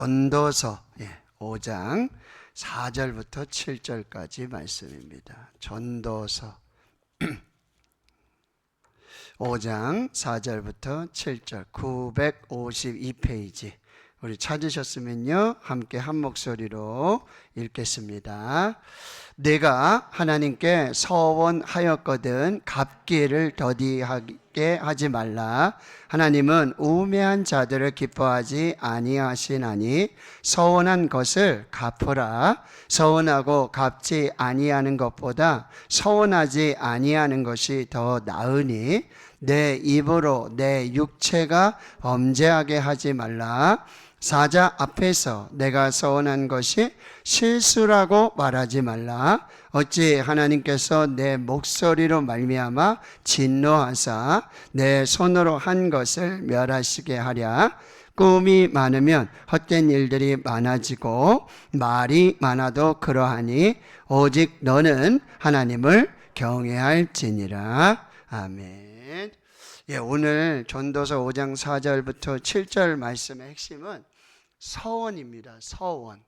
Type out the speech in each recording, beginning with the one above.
전도서 5장 4절부터 7절까지 말씀입니다. 전도서 5장 4절부터 7절 952페이지 우리 찾으셨으면요 함께 한 목소리로 읽겠습니다. 내가 하나님께 서원하였거든 갚기를 더디하게 하지 말라. 하나님은 우매한 자들을 기뻐하지 아니하시나니 서원한 것을 갚으라. 서원하고 갚지 아니하는 것보다 서원하지 아니하는 것이 더 나으니 내 입으로 내 육체가 범죄하게 하지 말라. 사자 앞에서 내가 서원한 것이 실수라고 말하지 말라. 어찌 하나님께서 내 목소리로 말미암아 진노하사 내 손으로 한 것을 멸하시게 하랴. 꿈이 많으면 헛된 일들이 많아지고 말이 많아도 그러하니 오직 너는 하나님을 경외할지니라. 아멘. 오늘 전도서 5장 4절부터 7절 말씀의 핵심은 서원입니다. 서원.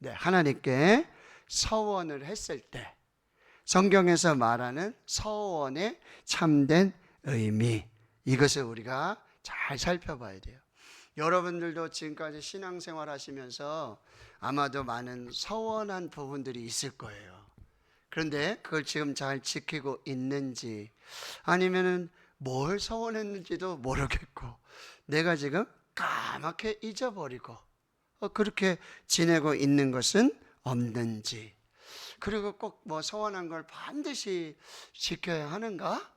하나님께 서원을 했을 때 성경에서 말하는 서원의 참된 의미, 이것을 우리가 잘 살펴봐야 돼요. 여러분들도 지금까지 신앙생활 하시면서 아마도 많은 서원한 부분들이 있을 거예요. 그런데 그걸 지금 잘 지키고 있는지, 아니면은 뭘 서원했는지도 모르겠고 내가 지금 까맣게 잊어버리고 그렇게 지내고 있는 것은 없는지, 그리고 꼭 서원한 걸 반드시 지켜야 하는가?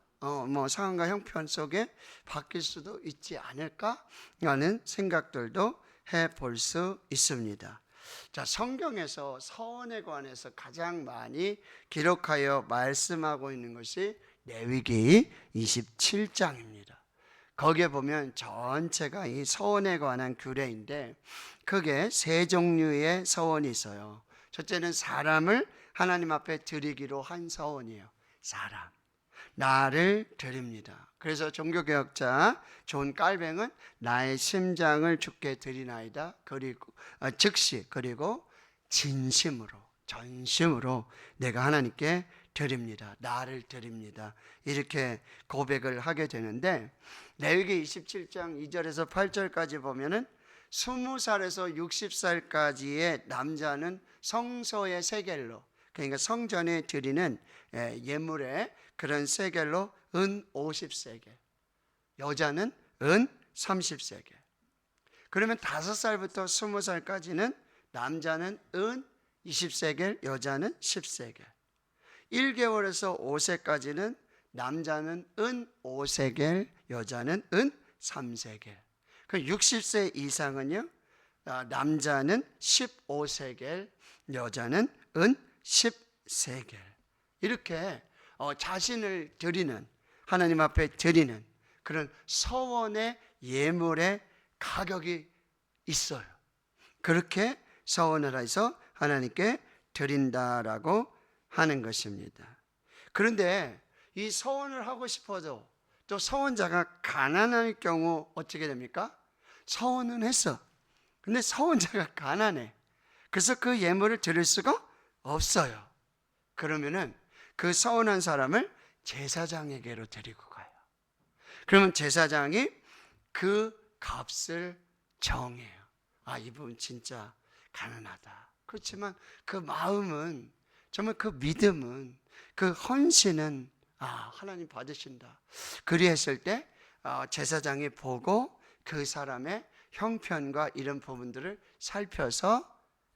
상황과 형편 속에 바뀔 수도 있지 않을까? 라는 생각들도 해볼 수 있습니다. 자, 성경에서 서원에 관해서 가장 많이 기록하여 말씀하고 있는 것이 레위기 27장입니다. 거기에 보면 전체가 이 서원에 관한 규례인데 크게 세 종류의 서원이 있어요. 첫째는 사람을 하나님 앞에 드리기로 한 서원이에요. 사람, 나를 드립니다. 그래서 종교개혁자 존 깔뱅은 나의 심장을 주께 드리나이다. 그리고 즉시 그리고 진심으로 전심으로 내가 하나님께 드립니다. 나를 드립니다. 이렇게 고백을 하게 되는데 레위기 27장 2절에서 8절까지 보면은 20살에서 60살까지의 남자는 성소의 세겔로, 그러니까 성전에 드리는 예물의 그런 세겔로 은 50세겔, 여자는 은 30세겔. 그러면 5살부터 20살까지는 남자는 은 20세겔, 여자는 10세겔. 1개월에서 5세까지는 남자는 은 5세겔, 여자는 은 3세겔. 그 60세 이상은요, 남자는 15세겔, 여자는 은 10세겔. 이렇게 자신을 드리는, 하나님 앞에 드리는 그런 서원의 예물의 가격이 있어요. 그렇게 서원을 해서 하나님께 드린다라고 하는 것입니다. 그런데 이 서원을 하고 싶어도 또 서원자가 가난할 경우 어떻게 됩니까? 서원은 했어. 근데 서원자가 가난해. 그래서 그 예물을 드릴 수가 없어요. 그러면은 그 서원한 사람을 제사장에게로 데리고 가요. 그러면 제사장이 그 값을 정해요. 이분 진짜 가난하다. 그렇지만 그 마음은, 정말 그 믿음은, 그 헌신은 하나님 받으신다. 그리했을 때 제사장이 보고 그 사람의 형편과 이런 부분들을 살펴서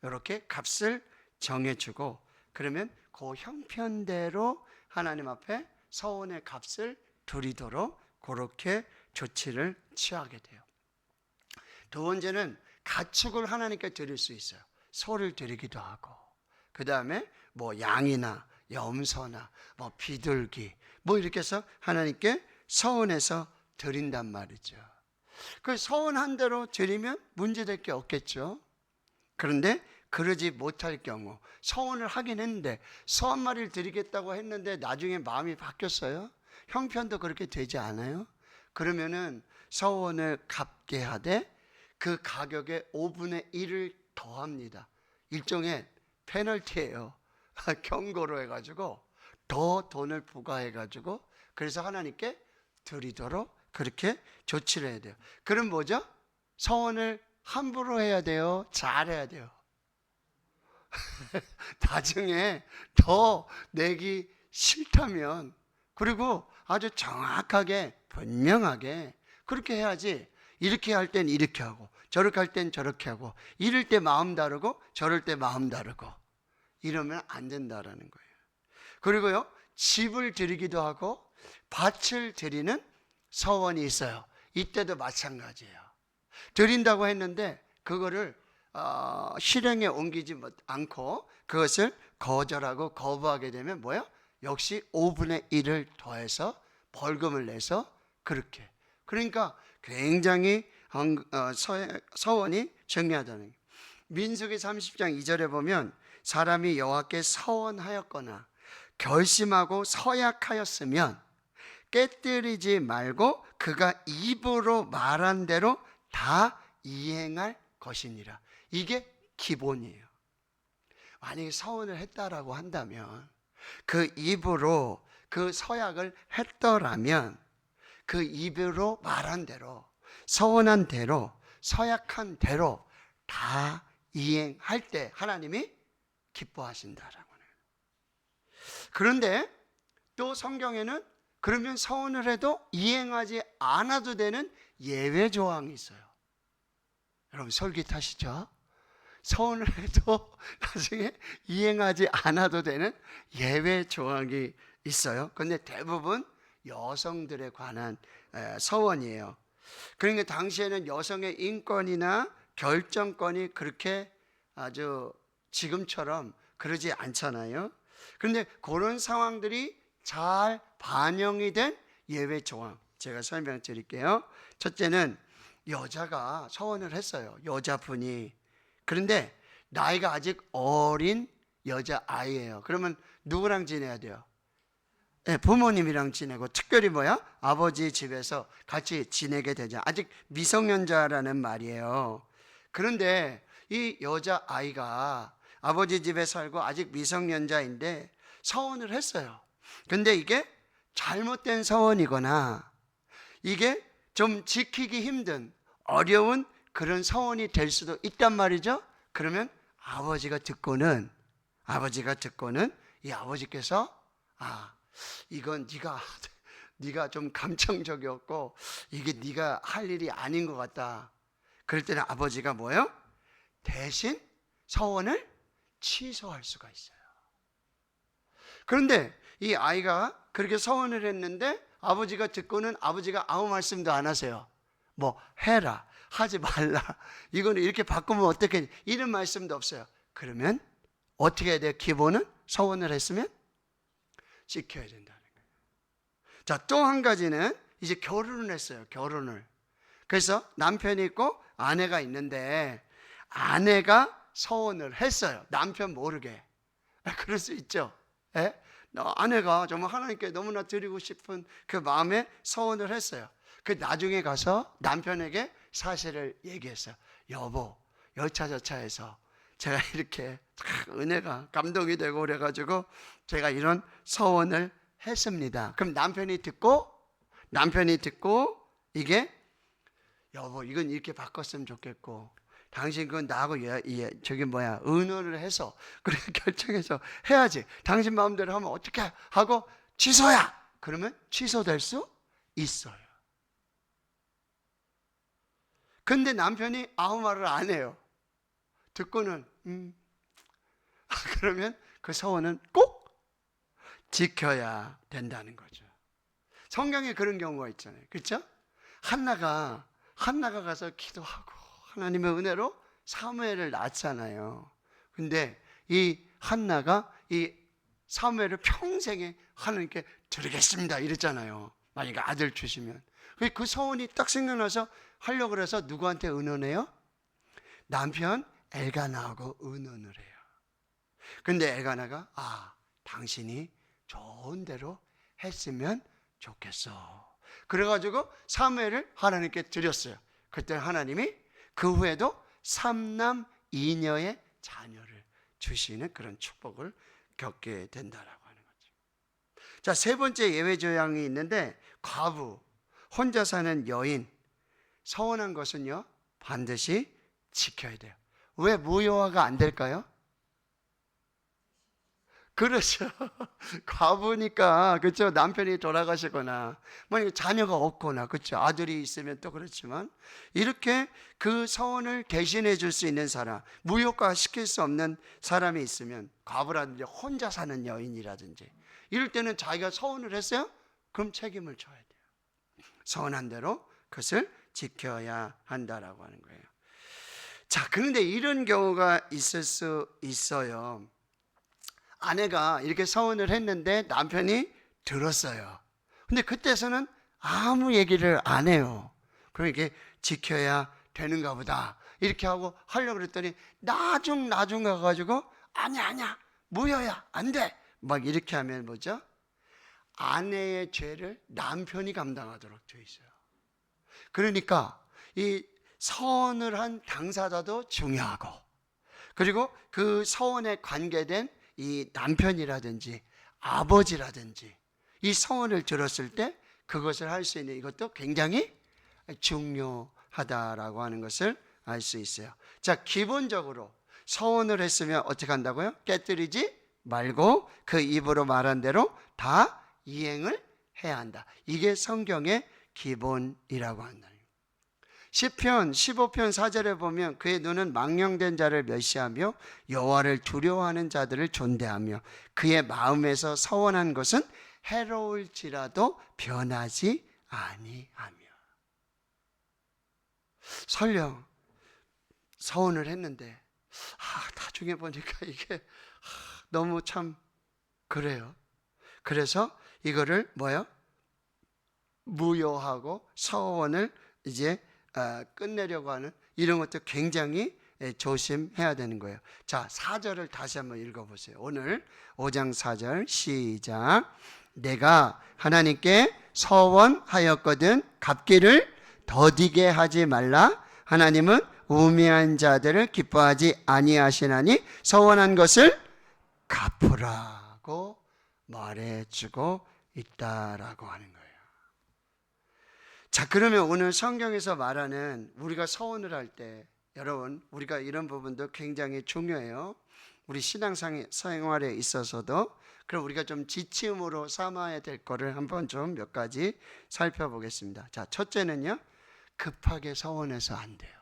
이렇게 값을 정해주고, 그러면 그 형편대로 하나님 앞에 서원의 값을 드리도록 그렇게 조치를 취하게 돼요. 두 번째는 가축을 하나님께 드릴 수 있어요. 소를 드리기도 하고, 그 다음에 양이나 염소나 비둘기 이렇게 해서 하나님께 서원해서 드린단 말이죠. 그 서원한 대로 드리면 문제될 게 없겠죠. 그런데 그러지 못할 경우, 서원을 하긴 했는데 소 한 마리를 드리겠다고 했는데 나중에 마음이 바뀌었어요. 형편도 그렇게 되지 않아요. 그러면은 서원을 갚게 하되 그 가격의 5분의 1을 더합니다. 일종의 페널티예요. 경고로 해가지고 더 돈을 부과해가지고 그래서 하나님께 드리도록 그렇게 조치를 해야 돼요. 그럼 뭐죠? 서원을 함부로 해야 돼요? 잘해야 돼요? 나중에 더 내기 싫다면, 그리고 아주 정확하게 분명하게 그렇게 해야지. 이렇게 할 땐 이렇게 하고 저렇게 할 땐 저렇게 하고, 이럴 때 마음 다르고 저럴 때 마음 다르고, 이러면 안 된다라는 거예요. 그리고요, 집을 드리기도 하고 밭을 드리는 서원이 있어요. 이때도 마찬가지예요. 드린다고 했는데 그거를 실행에 옮기지 않고 그것을 거절하고 거부하게 되면 뭐예요? 역시 5분의 1을 더해서 벌금을 내서 그렇게. 그러니까 굉장히 서원이 중요하다는 거예요. 민수기 30장 2절에 보면 사람이 여호와께 서원하였거나 결심하고 서약하였으면 깨뜨리지 말고 그가 입으로 말한 대로 다 이행할 것이니라. 이게 기본이에요. 만약에 서원을 했다라고 한다면, 그 입으로 그 서약을 했더라면 그 입으로 말한 대로, 서원한 대로, 서약한 대로 다 이행할 때 하나님이 기뻐하신다라고 해요. 그런데 또 성경에는 그러면 서원을 해도 이행하지 않아도 되는 예외 조항이 있어요. 여러분 솔깃하시죠? 서원을 해도 나중에 이행하지 않아도 되는 예외 조항이 있어요. 그런데 대부분 여성들에 관한 서원이에요. 그러니까 당시에는 여성의 인권이나 결정권이 그렇게 아주 지금처럼 그러지 않잖아요. 그런데 그런 상황들이 잘 반영이 된 예외 조항 제가 설명 드릴게요. 첫째는 여자가 서원을 했어요. 여자분이. 그런데 나이가 아직 어린 여자아이예요. 그러면 누구랑 지내야 돼요? 네, 부모님이랑 지내고, 특별히 뭐야? 아버지 집에서 같이 지내게 되죠. 아직 미성년자라는 말이에요. 그런데 이 여자아이가 아버지 집에 살고 아직 미성년자인데 서원을 했어요. 근데 이게 잘못된 서원이거나 이게 좀 지키기 힘든 어려운 그런 서원이 될 수도 있단 말이죠. 그러면 아버지가 듣고는 이 아버지께서 이건 네가 좀 감청적이었고 이게 네가 할 일이 아닌 것 같다. 그럴 때는 아버지가 뭐예요? 대신 서원을 취소할 수가 있어요. 그런데 이 아이가 그렇게 서원을 했는데 아버지가 듣고는 아버지가 아무 말씀도 안 하세요. 뭐 해라, 하지 말라, 이거는 이렇게 바꾸면 어떻게, 이런 말씀도 없어요. 그러면 어떻게 해야 돼요? 기본은 서원을 했으면 지켜야 된다는 거예요. 자, 또 한 가지는 이제 결혼을 했어요. 결혼을. 그래서 남편이 있고 아내가 있는데 아내가 서원을 했어요. 남편 모르게. 그럴 수 있죠. 예? 아내가 정말 하나님께 너무나 드리고 싶은 그 마음에 서원을 했어요. 그 나중에 가서 남편에게 사실을 얘기했어요. 여보, 여차저차해서 제가 이렇게 은혜가 감동이 되고 그래가지고 제가 이런 서원을 했습니다. 그럼 남편이 듣고 이게 여보, 이건 이렇게 바꿨으면 좋겠고 당신 그건 나하고 의논을 해서 그렇게 결정해서 해야지. 당신 마음대로 하면 어떻게 하고 취소야. 그러면 취소될 수 있어요. 근데 남편이 아무 말을 안 해요. 듣고는 그러면 그 서원은 꼭 지켜야 된다는 거죠. 성경에 그런 경우가 있잖아요. 그렇죠? 한나가 가서 기도하고 하나님의 은혜로 사무엘을 낳았잖아요. 근데 이 한나가 이 사무엘을 평생에 하나님께 드리겠습니다 이랬잖아요. 만약에 아들 주시면. 그 서원이 딱 생각나서 하려고 그래서 누구한테 의논해요? 남편 엘가나하고 의논을 해요. 근데 엘가나가 당신이 좋은 대로 했으면 좋겠어. 그래가지고 사무엘을 하나님께 드렸어요. 그때 하나님이 그 후에도 3남 2녀의 자녀를 주시는 그런 축복을 겪게 된다라고 하는 거죠. 자, 세 번째 예외 조항이 있는데, 과부, 혼자 사는 여인, 서원한 것은요 반드시 지켜야 돼요. 왜 무효화가 안 될까요? 그렇죠. 과부니까, 그렇죠. 남편이 돌아가시거나 만약에 자녀가 없거나, 그렇죠. 아들이 있으면 또 그렇지만, 이렇게 그 서원을 대신해 줄 수 있는 사람, 무효화 시킬 수 없는 사람이 있으면, 과부라든지 혼자 사는 여인이라든지 이럴 때는 자기가 서원을 했어요? 그럼 책임을 져야 돼요. 서원한 대로 그것을 지켜야 한다라고 하는 거예요. 자, 그런데 이런 경우가 있을 수 있어요. 아내가 이렇게 서원을 했는데 남편이 들었어요. 근데 그때서는 아무 얘기를 안 해요. 그럼 이게 지켜야 되는가 보다 이렇게 하고 하려고 그랬더니 나중 가가지고 아니야 무효야 안 돼 막 이렇게 하면 뭐죠? 아내의 죄를 남편이 감당하도록 되어 있어요. 그러니까 이 서원을 한 당사자도 중요하고, 그리고 그 서원에 관계된 이 남편이라든지 아버지라든지 이 서원을 들었을 때 그것을 할 수 있는 이것도 굉장히 중요하다라고 하는 것을 알 수 있어요. 자, 기본적으로 서원을 했으면 어떻게 한다고요? 깨뜨리지 말고 그 입으로 말한 대로 다 이행을 해야 한다. 이게 성경의 기본이라고 한다. 시편 15편 4절에 보면 그의 눈은 망령된 자를 멸시하며 여호와를 두려워하는 자들을 존대하며 그의 마음에서 서원한 것은 해로울지라도 변하지 아니하며. 설령 서원을 했는데 나중에 보니까 이게 너무 참 그래요. 그래서 이거를 뭐요? 무효하고 서원을 이제 끝내려고 하는 이런 것도 굉장히 조심해야 되는 거예요. 자, 4절을 다시 한번 읽어보세요. 오늘 5장 4절 시작. 내가 하나님께 서원하였거든 갚기를 더디게 하지 말라. 하나님은 우매한 자들을 기뻐하지 아니하시나니 서원한 것을 갚으라고 말해주고 있다라고 하는 거예요. 자, 그러면 오늘 성경에서 말하는 우리가 서원을 할 때, 여러분, 우리가 이런 부분도 굉장히 중요해요. 우리 신앙생활에 있어서도. 그럼 우리가 좀 지침으로 삼아야 될 거를 한번 좀 몇 가지 살펴보겠습니다. 자, 첫째는요, 급하게 서원해서 안 돼요.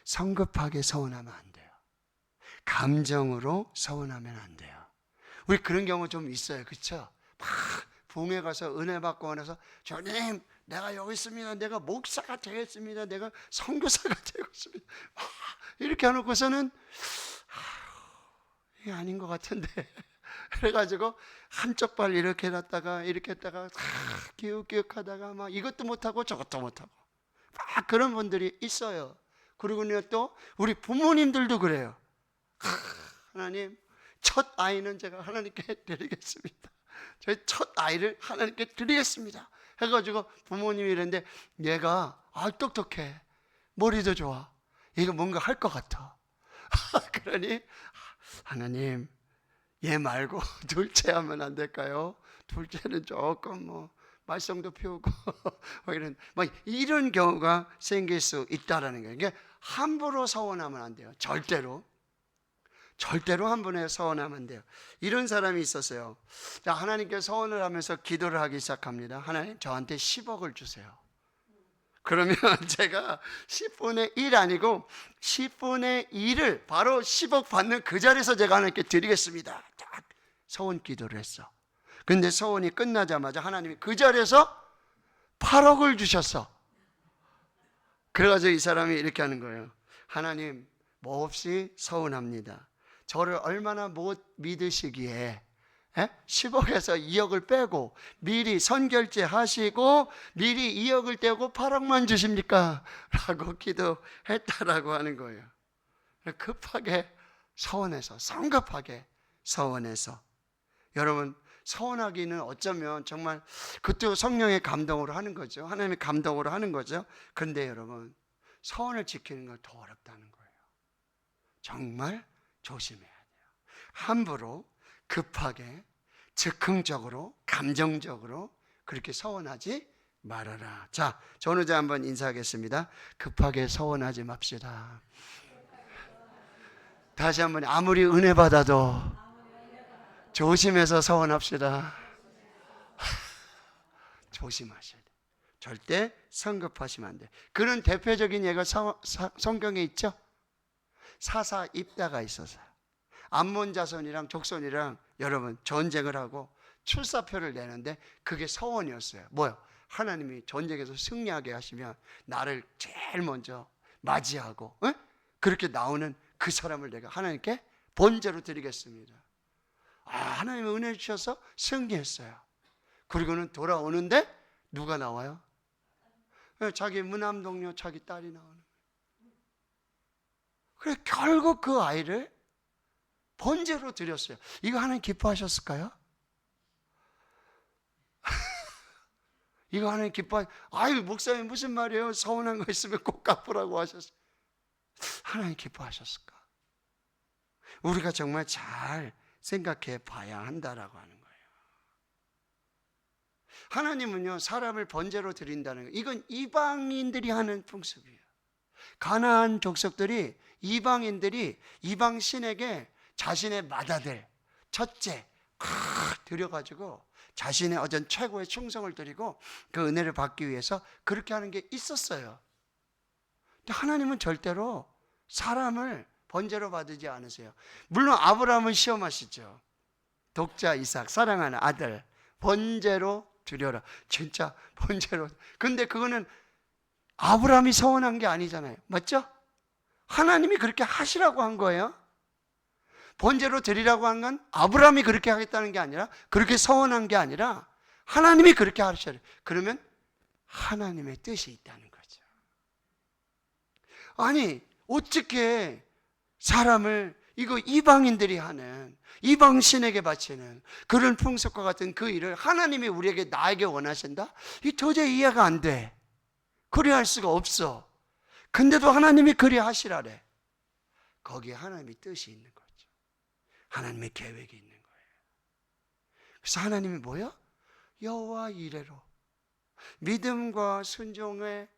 성급하게 서원하면 안 돼요. 감정으로 서원하면 안 돼요. 우리 그런 경우 좀 있어요. 그렇죠? 막 부흥회 가서 은혜 받고 나서 주님 내가 여기 있습니다. 내가 목사가 되겠습니다. 내가 선교사가 되겠습니다. 이렇게 해놓고서는 이게 아닌 것 같은데 그래가지고 한쪽 발 이렇게 놨다가 이렇게 했다가 기웃기웃하다가 막 이것도 못하고 저것도 못하고 막 그런 분들이 있어요. 그리고 또 우리 부모님들도 그래요. 하나님 첫 아이는 제가 하나님께 드리겠습니다. 저희 첫 아이를 하나님께 드리겠습니다 해가지고 부모님이 이랬는데 얘가 똑똑해, 머리도 좋아, 이거 뭔가 할 것 같아. 그러니 하나님 얘 말고 둘째 하면 안 될까요? 둘째는 조금 말썽도 피우고 이런 경우가 생길 수 있다라는 거예요. 그러니까 함부로 서원하면 안 돼요. 절대로 한 번에 서원하면 안 돼요. 이런 사람이 있었어요. 자, 하나님께 서원을 하면서 기도를 하기 시작합니다. 하나님 저한테 10억을 주세요. 그러면 제가 10분의 1 아니고 10분의 2를 바로 10억 받는 그 자리에서 제가 하나님께 드리겠습니다. 딱 서원 기도를 했어. 근데 서원이 끝나자마자 하나님이 그 자리에서 8억을 주셨어. 그래가지고 이 사람이 이렇게 하는 거예요. 하나님 몹시 서운합니다. 저를 얼마나 못 믿으시기에 10억에서 2억을 빼고 미리 선결제 하시고 미리 2억을 떼고 8억만 주십니까? 라고 기도했다라고 하는 거예요. 급하게 서원해서, 성급하게 서원해서. 여러분, 서원하기는 어쩌면 정말 그것도 성령의 감동으로 하는 거죠. 하나님의 감동으로 하는 거죠. 그런데 여러분, 서원을 지키는 건 더 어렵다는 거예요. 정말 조심해야 돼요. 함부로 급하게 즉흥적으로 감정적으로 그렇게 서원하지 말아라. 자, 전우자 한번 인사하겠습니다. 급하게 서원하지 맙시다. 다시 한번 아무리 은혜 받아도 조심해서 서원합시다. 조심하셔야 돼요. 절대 성급하시면 안 돼요. 그런 대표적인 예가 성경에 있죠. 사사 입다가 있어서요. 암몬 자손이랑 족손이랑 여러분 전쟁을 하고 출사표를 내는데 그게 서원이었어요. 뭐요? 하나님이 전쟁에서 승리하게 하시면 나를 제일 먼저 맞이하고 그렇게 나오는 그 사람을 내가 하나님께 번제로 드리겠습니다. 하나님이 은혜 주셔서 승리했어요. 그리고는 돌아오는데 누가 나와요? 자기 무남 동료 자기 딸이 나오는 거예요. 그래 결국 그 아이를 번제로 드렸어요. 이거 하나님 기뻐하셨을까요? 이거 하나님 아유 목사님 무슨 말이에요? 서운한 거 있으면 꼭 갚으라고 하셨어요. 하나님 기뻐하셨을까? 우리가 정말 잘 생각해 봐야 한다라고 하는 거예요. 하나님은요 사람을 번제로 드린다는 거, 이건 이방인들이 하는 풍습이에요. 가나안 족속들이 이방인들이 이방 신에게 자신의 맏아들 첫째 드려가지고 자신의 어떤 최고의 충성을 드리고 그 은혜를 받기 위해서 그렇게 하는 게 있었어요. 근데 하나님은 절대로 사람을 번제로 받지 않으세요. 물론 아브라함은 시험하시죠. 독자 이삭 사랑하는 아들 번제로 드려라. 진짜 번제로. 근데 그거는 아브라함이 서원한 게 아니잖아요. 맞죠? 하나님이 그렇게 하시라고 한 거예요. 번제로 드리라고 한 건 아브라함이 그렇게 하겠다는 게 아니라 그렇게 서원한 게 아니라 하나님이 그렇게 하셔야 돼요. 그러면 하나님의 뜻이 있다는 거죠. 아니 어떻게 사람을 이거 이방인들이 하는 이방 신에게 바치는 그런 풍습과 같은 그 일을 하나님이 우리에게 나에게 원하신다? 이 도저히 이해가 안 돼. 그리 할 수가 없어. 근데도 하나님이 그리 하시라래. 거기에 하나님의 뜻이 있는 거죠. 하나님의 계획이 있는 거예요. 그래서 하나님이 뭐야? 여호와 이레로 믿음과 순종의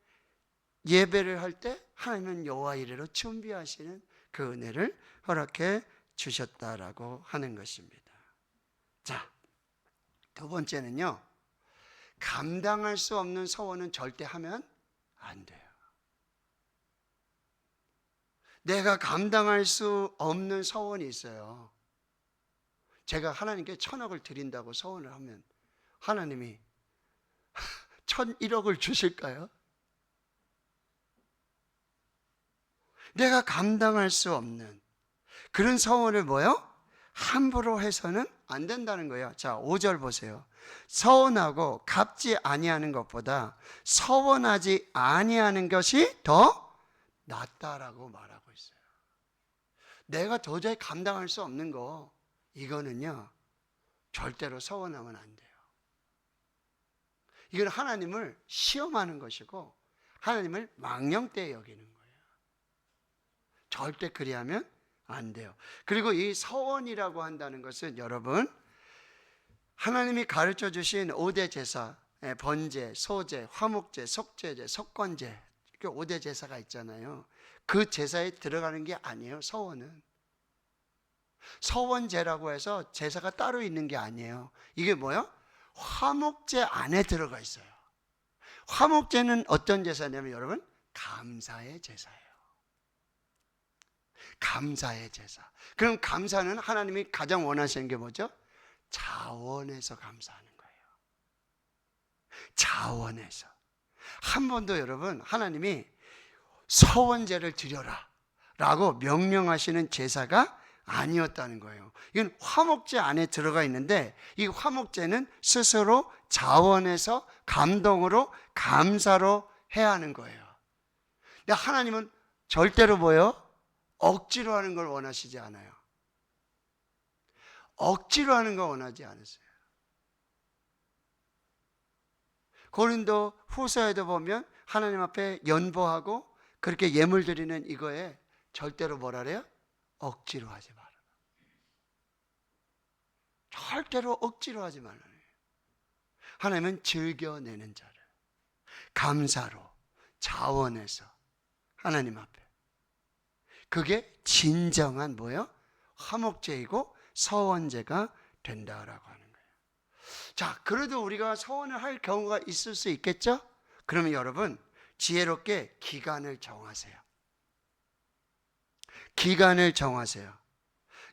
예배를 할 때 하나님은 여호와 이레로 준비하시는 그 은혜를 허락해 주셨다라고 하는 것입니다. 자, 두 번째는요. 감당할 수 없는 서원은 절대 하면 안 돼요. 내가 감당할 수 없는 서원이 있어요. 제가 하나님께 1,000억을 드린다고 서원을 하면 하나님이 1,001억을 주실까요? 내가 감당할 수 없는 그런 서원을 뭐요? 함부로 해서는 안 된다는 거예요. 자, 5절 보세요. 서원하고 갚지 아니하는 것보다 서원하지 아니하는 것이 더 낫다라고 말하고 있어요. 내가 도저히 감당할 수 없는 거 이거는요 절대로 서원하면 안 돼요. 이건 하나님을 시험하는 것이고 하나님을 망령되이 여기는 거예요. 절대 그리하면 안 돼요. 그리고 이 서원이라고 한다는 것은 여러분 하나님이 가르쳐 주신 5대 제사, 번제, 소제, 화목제, 속죄제, 속건제 이렇게 5대 제사가 있잖아요. 그 제사에 들어가는 게 아니에요. 서원은 서원제라고 해서 제사가 따로 있는 게 아니에요. 이게 뭐예요? 화목제 안에 들어가 있어요. 화목제는 어떤 제사냐면 여러분 감사의 제사예요. 감사의 제사. 그럼 감사는 하나님이 가장 원하시는 게 뭐죠? 자원해서 감사하는 거예요. 자원해서. 한 번도 여러분 하나님이 서원제를 드려라 라고 명령하시는 제사가 아니었다는 거예요. 이건 화목제 안에 들어가 있는데 이 화목제는 스스로 자원해서 감동으로 감사로 해야 하는 거예요. 근데 하나님은 절대로 뭐예요? 억지로 하는 걸 원하시지 않아요. 억지로 하는 걸 원하지 않으세요. 고린도 후서에도 보면 하나님 앞에 연보하고 그렇게 예물 드리는 이거에 절대로 뭐라 그래요? 억지로 하지 마라. 절대로 억지로 하지 말라. 하나님은 즐겨내는 자를 감사로 자원해서 하나님 앞에, 그게 진정한 뭐예요? 화목제이고 서원제가 된다라고 하는 거예요. 자, 그래도 우리가 서원을 할 경우가 있을 수 있겠죠? 그러면 여러분 지혜롭게 기간을 정하세요. 기간을 정하세요.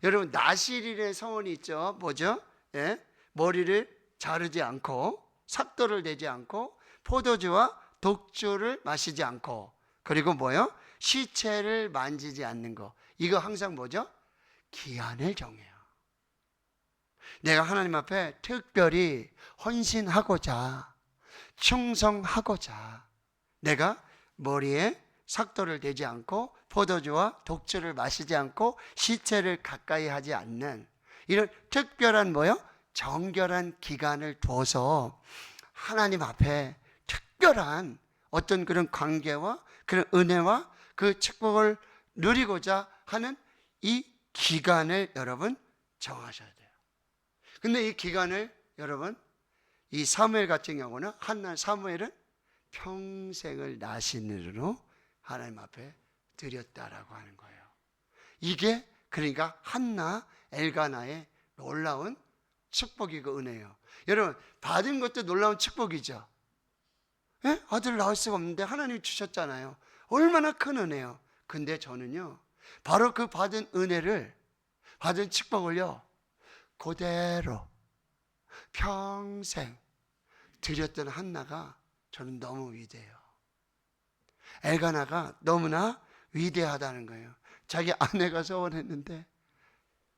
여러분 나실일의 서원이 있죠. 뭐죠? 예? 머리를 자르지 않고 삭도를 내지 않고 포도주와 독주를 마시지 않고, 그리고 뭐요? 시체를 만지지 않는 거. 이거 항상 뭐죠? 기한을 정해요. 내가 하나님 앞에 특별히 헌신하고자, 충성하고자 내가 머리에 삭도를 대지 않고 포도주와 독주를 마시지 않고 시체를 가까이 하지 않는 이런 특별한 뭐요? 정결한 기간을 둬서 하나님 앞에 특별한 어떤 그런 관계와 그런 은혜와 그 축복을 누리고자 하는 이 기간을 여러분 정하셔야 돼요. 근데 이 기간을 여러분, 이 사무엘 같은 경우는 한날 사무엘은 평생을 나신으로 하나님 앞에 드렸다라고 하는 거예요. 이게 그러니까 한나 엘가나의 놀라운 축복이고 은혜예요. 여러분 받은 것도 놀라운 축복이죠. 예? 아들 낳을 수가 없는데 하나님이 주셨잖아요. 얼마나 큰 은혜요. 근데 저는요 바로 그 받은 은혜를, 받은 축복을요 그대로 평생 드렸던 한나가 저는 너무 위대해요. 엘가나가 너무나 위대하다는 거예요. 자기 아내가 서원했는데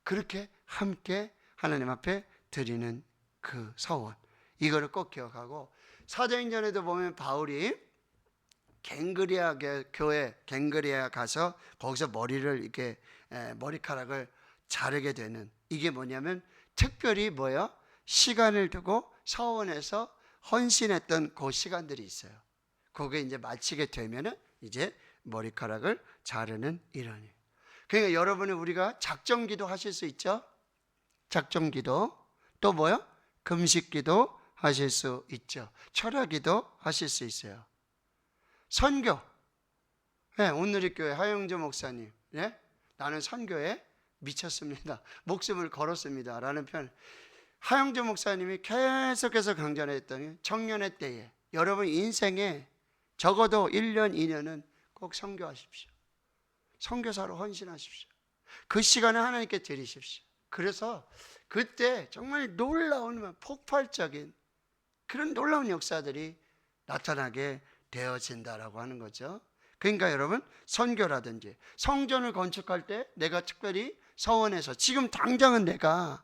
그렇게 함께 하나님 앞에 드리는 그 서원, 이거를 꼭 기억하고, 사도행전에도 보면 바울이 갱그리아 교회 갱그리아 가서 거기서 머리를 이렇게 머리카락을 자르게 되는, 이게 뭐냐면 특별히 뭐예요? 시간을 두고 서원해서 헌신했던 그 시간들이 있어요. 그게 이제 마치게 되면은 이제 머리카락을 자르는 일환이에요. 그러니까 여러분은 우리가 작정기도 하실 수 있죠? 작정기도. 또 뭐요? 금식기도 하실 수 있죠. 철야기도 하실 수 있어요. 선교. 네, 오늘의 교회 하영조 목사님, 네? 나는 선교에 미쳤습니다. 목숨을 걸었습니다. 라는 표현. 하영조 목사님이 계속해서 강전했더니 청년의 때에 여러분 인생에 적어도 1년, 2년은 꼭 선교하십시오. 선교사로 헌신하십시오. 그 시간을 하나님께 드리십시오. 그래서 그때 정말 놀라운 폭발적인 그런 놀라운 역사들이 나타나게 되어진다라고 하는 거죠. 그러니까 여러분 선교라든지 성전을 건축할 때 내가 특별히 서원해서, 지금 당장은 내가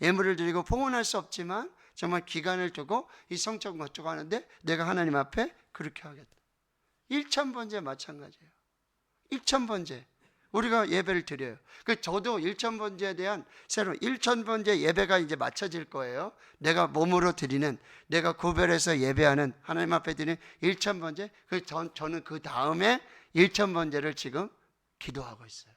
예물을 드리고 봉헌할 수 없지만 정말 기간을 두고 이 성전 건축하는데 내가 하나님 앞에 그렇게 하겠다. 1000번째 마찬가지예요. 1000번째 우리가 예배를 드려요. 저도 1000번째에 대한 새로운 1000번째 예배가 이제 맞춰질 거예요. 내가 몸으로 드리는, 내가 구별해서 예배하는 하나님 앞에 드리는 1000번째. 저는 그 다음에 1000번째를 지금 기도하고 있어요.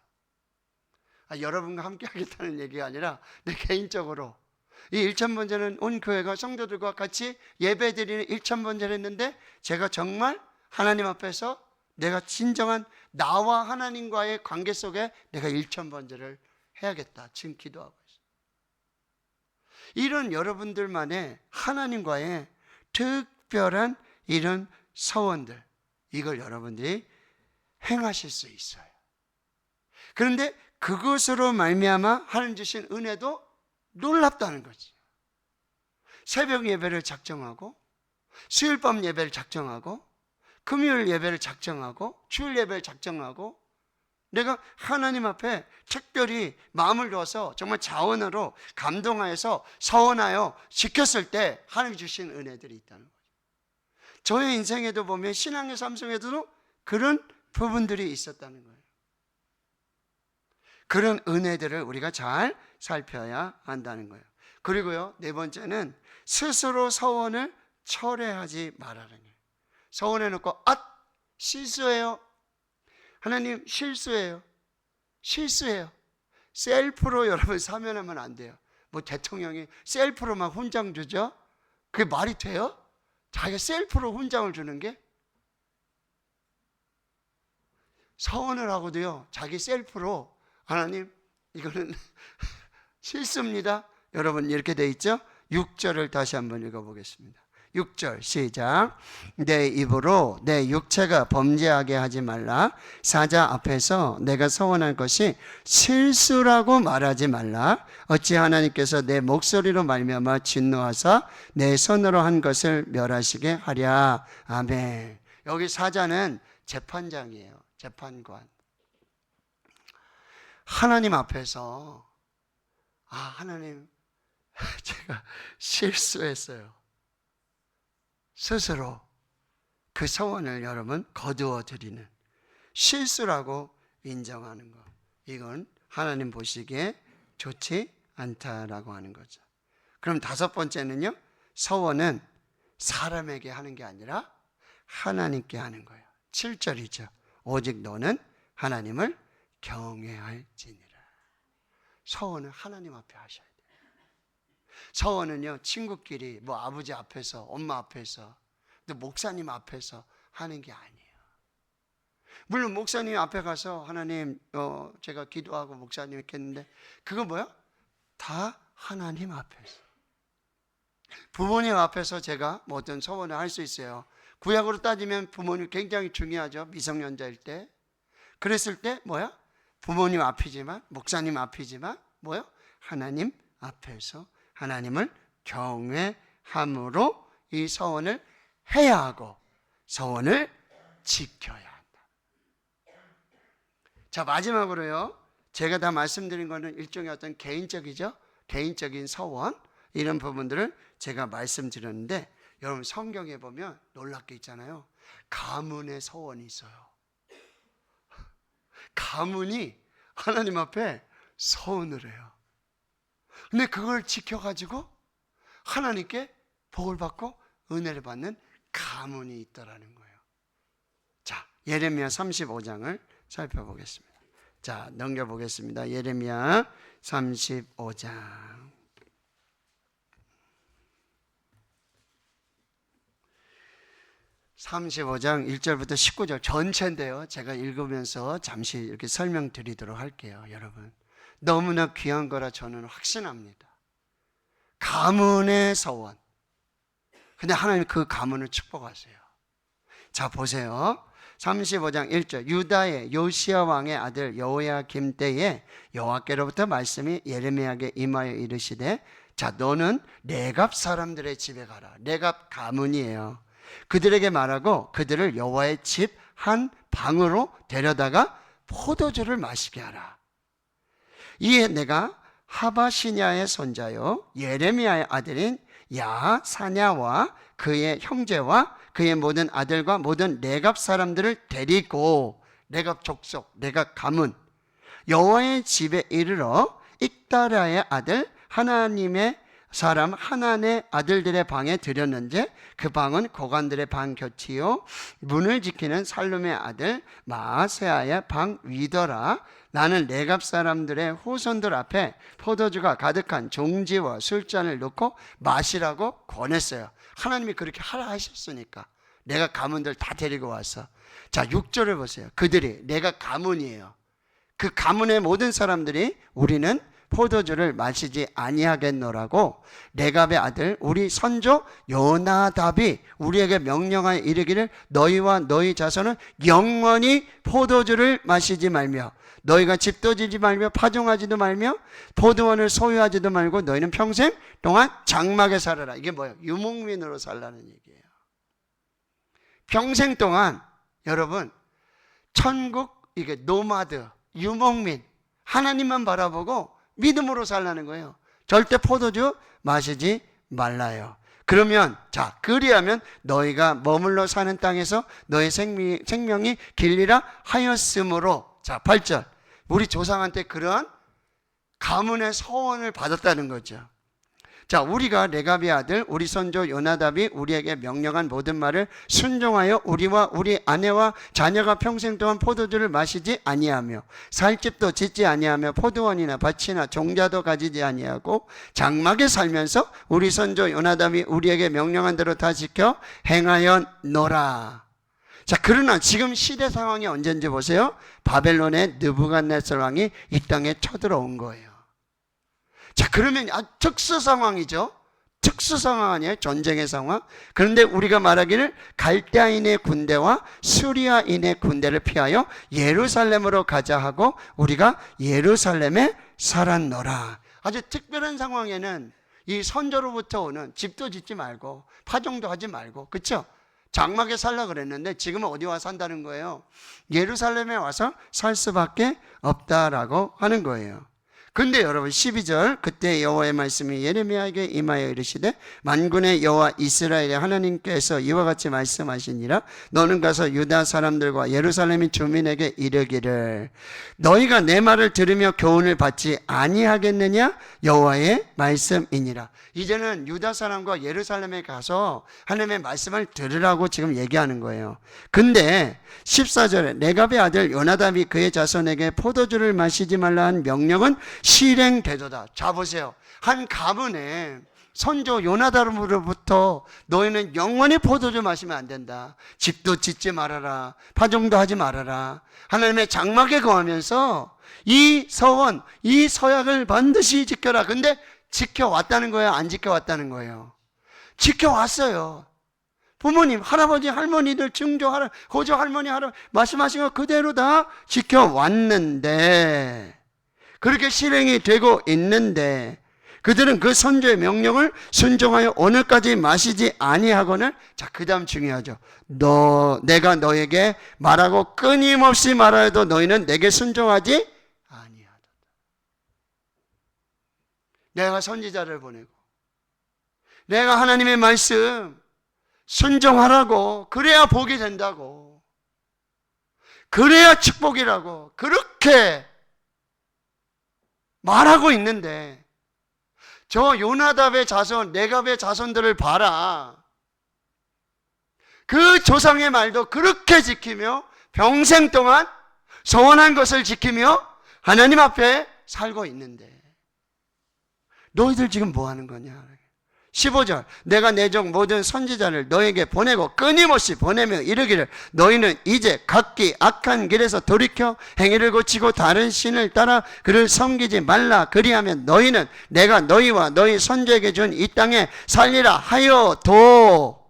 여러분과 함께 하겠다는 얘기가 아니라 내 개인적으로 이 1000번째는 온 교회가 성도들과 같이 예배 드리는 1000번째를 했는데, 제가 정말 하나님 앞에서 내가 진정한 나와 하나님과의 관계 속에 내가 1000번째를 해야겠다 지금 기도하고 있어요. 이런 여러분들만의 하나님과의 특별한 이런 서원들, 이걸 여러분들이 행하실 수 있어요. 그런데 그것으로 말미암아 하나님 주신 은혜도 놀랍다는 거지. 새벽 예배를 작정하고 수요일 밤 예배를 작정하고 금요일 예배를 작정하고 주일 예배를 작정하고 내가 하나님 앞에 특별히 마음을 두어서 정말 자원으로 감동하여서 서원하여 지켰을 때 하나님이 주신 은혜들이 있다는 거죠. 저의 인생에도 보면 신앙의 삶 속에도 그런 부분들이 있었다는 거예요. 그런 은혜들을 우리가 잘 살펴야 한다는 거예요. 그리고요, 네 번째는 스스로 서원을 철회하지 말라는 거예요. 서원해놓고 실수해요. 하나님 실수해요. 실수해요. 셀프로 여러분 사면하면 안 돼요. 뭐 대통령이 셀프로 막 훈장 주죠? 그게 말이 돼요? 자기가 셀프로 훈장을 주는 게? 서원을 하고도요, 자기 셀프로 하나님 이거는 실수입니다. 여러분 이렇게 돼 있죠? 6절을 다시 한번 읽어보겠습니다. 6절 시작. 내 입으로 내 육체가 범죄하게 하지 말라. 사자 앞에서 내가 서원할 것이 실수라고 말하지 말라. 어찌 하나님께서 내 목소리로 말미암아 진노하사 내 손으로 한 것을 멸하시게 하랴. 아멘. 여기 사자는 재판장이에요. 재판관. 하나님 앞에서 하나님 제가 실수했어요. 스스로 그 서원을 여러분 거두어 드리는 실수라고 인정하는 것. 이건 하나님 보시기에 좋지 않다라고 하는 거죠. 그럼 다섯 번째는요. 서원은 사람에게 하는 게 아니라 하나님께 하는 거예요. 7절이죠. 오직 너는 하나님을 경외할지니라. 서원은 하나님 앞에 하셔야 돼요. 서원은요, 친구끼리 뭐 아버지 앞에서, 엄마 앞에서, 또 목사님 앞에서 하는 게 아니에요. 물론 목사님 앞에 가서 하나님, 제가 기도하고 목사님 이렇게 했는데 그건 뭐야? 다 하나님 앞에서. 부모님 앞에서 제가 뭐 어떤 서원을 할 수 있어요. 구약으로 따지면 부모님 굉장히 중요하죠. 미성년자일 때. 그랬을 때 뭐야? 부모님 앞이지만, 목사님 앞이지만 뭐야? 하나님 앞에서 하나님을 경외함으로 이 서원을 해야 하고 서원을 지켜야 한다. 자, 마지막으로요. 제가 다 말씀드린 거는 일종의 어떤 개인적이죠. 개인적인 서원 이런 부분들을 제가 말씀드렸는데 여러분 성경에 보면 놀랍게 있잖아요. 가문의 서원이 있어요. 가문이 하나님 앞에 서원을 해요. 근데 그걸 지켜가지고 하나님께 복을 받고 은혜를 받는 가문이 있다라는 거예요. 자, 예레미야 35장을 살펴보겠습니다. 자, 넘겨보겠습니다. 예레미야 35장. 35장 1절부터 19절 전체인데요. 제가 읽으면서 잠시 이렇게 설명드리도록 할게요. 여러분 너무나 귀한 거라 저는 확신합니다. 가문의 서원. 근데 하나님 그 가문을 축복하세요. 자, 보세요. 35장 1절 유다의 요시야 왕의 아들 여호야김 때에 여호와께로부터 말씀이 예레미야에게 임하여 이르시되 자, 너는 레갑 사람들의 집에 가라. 레갑 가문이에요. 그들에게 말하고 그들을 여호와의 집 한 방으로 데려다가 포도주를 마시게 하라. 이에 내가 하바시냐의 손자요 예레미야의 아들인 야사냐와 그의 형제와 그의 모든 아들과 모든 레갑 사람들을 데리고 레갑 족속, 레갑 가문 여호와의 집에 이르러 익다랴의 아들 하나님의 사람 하나님의 아들들의 방에 들였는데 그 방은 고관들의 방 곁이요 문을 지키는 살룸의 아들 마아세야의 방 위더라. 나는 레갑 사람들의 후손들 앞에 포도주가 가득한 종지와 술잔을 놓고 마시라고 권했어요. 하나님이 그렇게 하라 하셨으니까 내가 가문들 다 데리고 와서 자 6절을 보세요. 그들이 내가 가문이에요. 그 가문의 모든 사람들이 우리는 포도주를 마시지 아니하겠노라고 레갑의 아들 우리 선조 요나답이 우리에게 명령하여 이르기를 너희와 너희 자손은 영원히 포도주를 마시지 말며 너희가 집도 지지 말며 파종하지도 말며 포도원을 소유하지도 말고 너희는 평생 동안 장막에 살아라. 이게 뭐예요? 유목민으로 살라는 얘기예요. 평생 동안 여러분 천국 이게 노마드 유목민 하나님만 바라보고 믿음으로 살라는 거예요. 절대 포도주 마시지 말라요. 그러면 자 그리하면 너희가 머물러 사는 땅에서 너의 생명이 길리라 하였으므로 자 8절 우리 조상한테 그러한 가문의 서원을 받았다는 거죠. 자, 우리가 레갑의 아들 우리 선조 요나답이 우리에게 명령한 모든 말을 순종하여 우리와 우리 아내와 자녀가 평생 동안 포도주를 마시지 아니하며 살집도 짓지 아니하며 포도원이나 밭이나 종자도 가지지 아니하고 장막에 살면서 우리 선조 요나답이 우리에게 명령한 대로 다 지켜 행하였노라. 자, 그러나 지금 시대 상황이 언제인지 보세요. 바벨론의 느부갓네살 왕이 이 땅에 쳐들어온 거예요. 자, 그러면 특수 상황이죠. 특수 상황 아니에요? 전쟁의 상황. 그런데 우리가 말하기를 갈대아인의 군대와 수리아인의 군대를 피하여 예루살렘으로 가자 하고 우리가 예루살렘에 살았노라. 아주 특별한 상황에는 이 선조로부터 오는 집도 짓지 말고 파종도 하지 말고, 그렇죠? 장막에 살라 그랬는데 지금은 어디 와서 산다는 거예요? 예루살렘에 와서 살 수밖에 없다라고 하는 거예요. 근데 여러분 12절, 그때 여호와의 말씀이 예레미야에게 임하여 이르시되 만군의 여호와 이스라엘의 하나님께서 이와 같이 말씀하시니라. 너는 가서 유다 사람들과 예루살렘 주민에게 이르기를 너희가 내 말을 들으며 교훈을 받지 아니하겠느냐? 여호와의 말씀이니라. 이제는 유다 사람과 예루살렘에 가서 하나님의 말씀을 들으라고 지금 얘기하는 거예요. 근데 14절에 레갑의 아들 요나답이 그의 자손에게 포도주를 마시지 말라 한 명령은 실행되도다. 자, 보세요. 한 가문에 선조 요나답으로부터 너희는 영원히 포도주 마시면 안 된다. 집도 짓지 말아라. 파종도 하지 말아라. 하나님의 장막에 거하면서 이 서원, 이 서약을 반드시 지켜라. 근데 지켜왔다는 거예요? 안 지켜왔다는 거예요? 지켜왔어요. 부모님, 할아버지, 할머니들, 증조, 고조, 할머니, 말씀하신 거 그대로 다 지켜왔는데, 그렇게 실행이 되고 있는데 그들은 그 선조의 명령을 순종하여 오늘까지 마시지 아니하거늘. 자, 그 다음 중요하죠. 내가 너에게 말하고 끊임없이 말하여도 너희는 내게 순종하지 아니하도다. 내가 선지자를 보내고 내가 하나님의 말씀 순종하라고, 그래야 복이 된다고, 그래야 축복이라고 그렇게 말하고 있는데 저 요나답의 자손, 레갑의 자손들을 봐라. 그 조상의 말도 그렇게 지키며 평생 동안 서원한 것을 지키며 하나님 앞에 살고 있는데 너희들 지금 뭐 하는 거냐? 15절, 내가 내 종 모든 선지자를 너에게 보내고 끊임없이 보내며 이르기를 너희는 이제 각기 악한 길에서 돌이켜 행위를 고치고 다른 신을 따라 그를 섬기지 말라. 그리하면 너희는 내가 너희와 너희 선조에게 준 이 땅에 살리라 하여도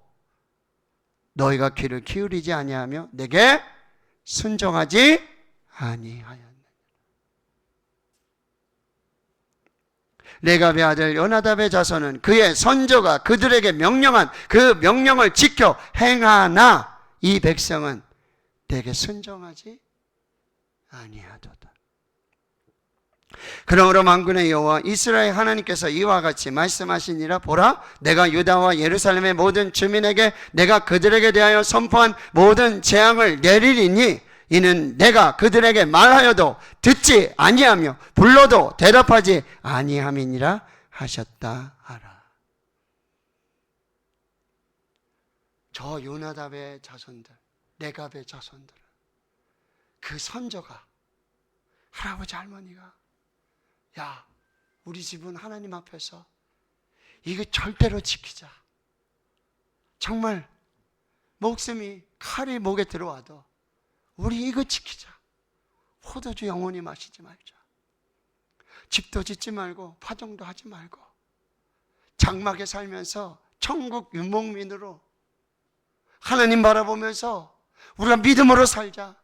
너희가 귀를 기울이지 아니하며 내게 순종하지 아니하였느니라. 레갑의 아들 요나답의 자손은 그의 선조가 그들에게 명령한 그 명령을 지켜 행하나 이 백성은 내게 순종하지 아니하도다. 그러므로 만군의 여호와 이스라엘 하나님께서 이와 같이 말씀하시니라. 보라, 내가 유다와 예루살렘의 모든 주민에게 내가 그들에게 대하여 선포한 모든 재앙을 내리리니 이는 내가 그들에게 말하여도 듣지 아니하며 불러도 대답하지 아니함이니라 하셨다 하라. 저 요나답의 자손들, 레갑의 자손들, 그 선조가, 할아버지 할머니가, 야, 우리 집은 하나님 앞에서 이거 절대로 지키자. 정말 목숨이 칼이 목에 들어와도 우리 이거 지키자. 포도주 영원히 마시지 말자. 집도 짓지 말고 파종도 하지 말고 장막에 살면서 천국 유목민으로 하나님 바라보면서 우리가 믿음으로 살자.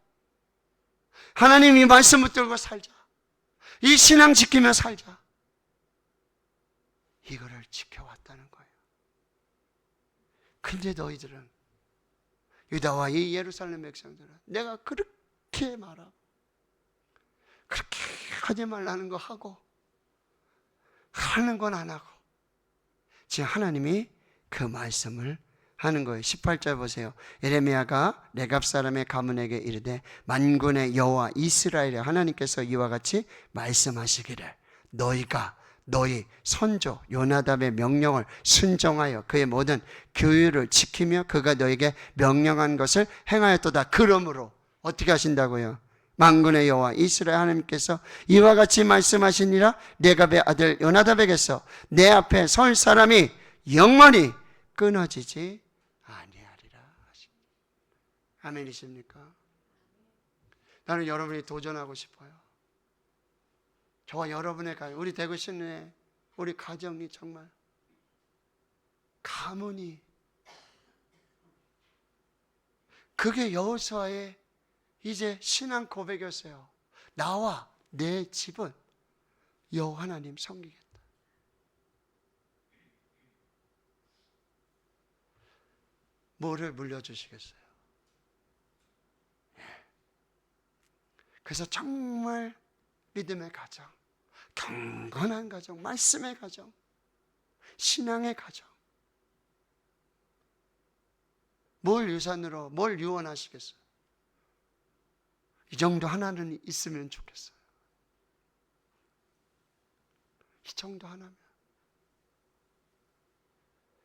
하나님이 말씀 붙들고 살자. 이 신앙 지키며 살자. 이거를 지켜왔다는 거예요. 근데 너희들은, 유다와 이 예루살렘 백성들은 내가 그렇게 말하고 그렇게 하지 말라는 거 하고 하는 건 안 하고 지금 하나님이 그 말씀을 하는 거예요. 18절 보세요. 예레미야가 레갑 사람의 가문에게 이르되 만군의 여호와 이스라엘의 하나님께서 이와 같이 말씀하시기를 너희가 너희 선조 요나답의 명령을 순종하여 그의 모든 규율을 지키며 그가 너에게 명령한 것을 행하였도다. 그러므로 어떻게 하신다고요? 만군의 여호와 이스라엘 하나님께서 이와 같이 말씀하시니라. 레갑의 아들 요나답에게서 내 앞에 설 사람이 영원히 끊어지지 아니하리라. 아멘이십니까? 나는 여러분이 도전하고 싶어요. 저와 여러분의 가정, 우리 대구 신의 우리 가정이 정말 가문이, 그게 여호수아의 이제 신앙 고백이었어요. 나와 내 집은 여호와 하나님 섬기겠다. 뭐를 물려주시겠어요? 그래서 정말 믿음의 가정, 경건한 가정, 말씀의 가정, 신앙의 가정, 뭘 유산으로, 뭘 유언하시겠어요? 이 정도 하나는 있으면 좋겠어요. 이 정도 하나면.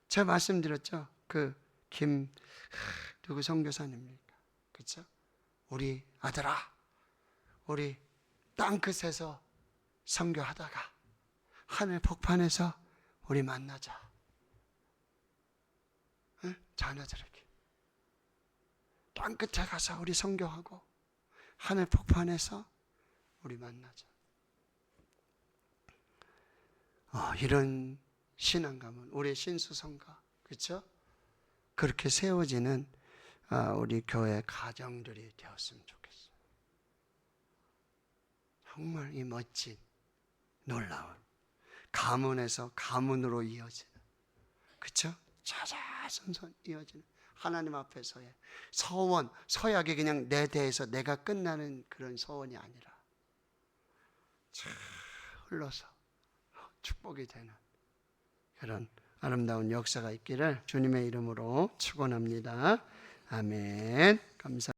제가 말씀드렸죠? 누구 선교사님입니까? 그렇죠? 우리 아들아, 우리 땅끝에서 선교하다가 하늘 폭판에서 우리 만나자. 응? 자녀들에게 땅끝에 가서 우리 선교하고 하늘 폭판에서 우리 만나자. 이런 신앙감은 우리 신수성가, 그렇죠? 그렇게 세워지는 우리 교회 가정들이 되었으면 좋겠어요. 정말 이 멋진, 놀라운 가문에서 가문으로 이어지는, 그렇죠? 자자손손 이어지는 하나님 앞에서의 서원, 서약이 그냥 내 대해서 내가 끝나는 그런 서원이 아니라 쫙 흘러서 축복이 되는 그런 아름다운 역사가 있기를 주님의 이름으로 축원합니다. 아멘. 감사합니다.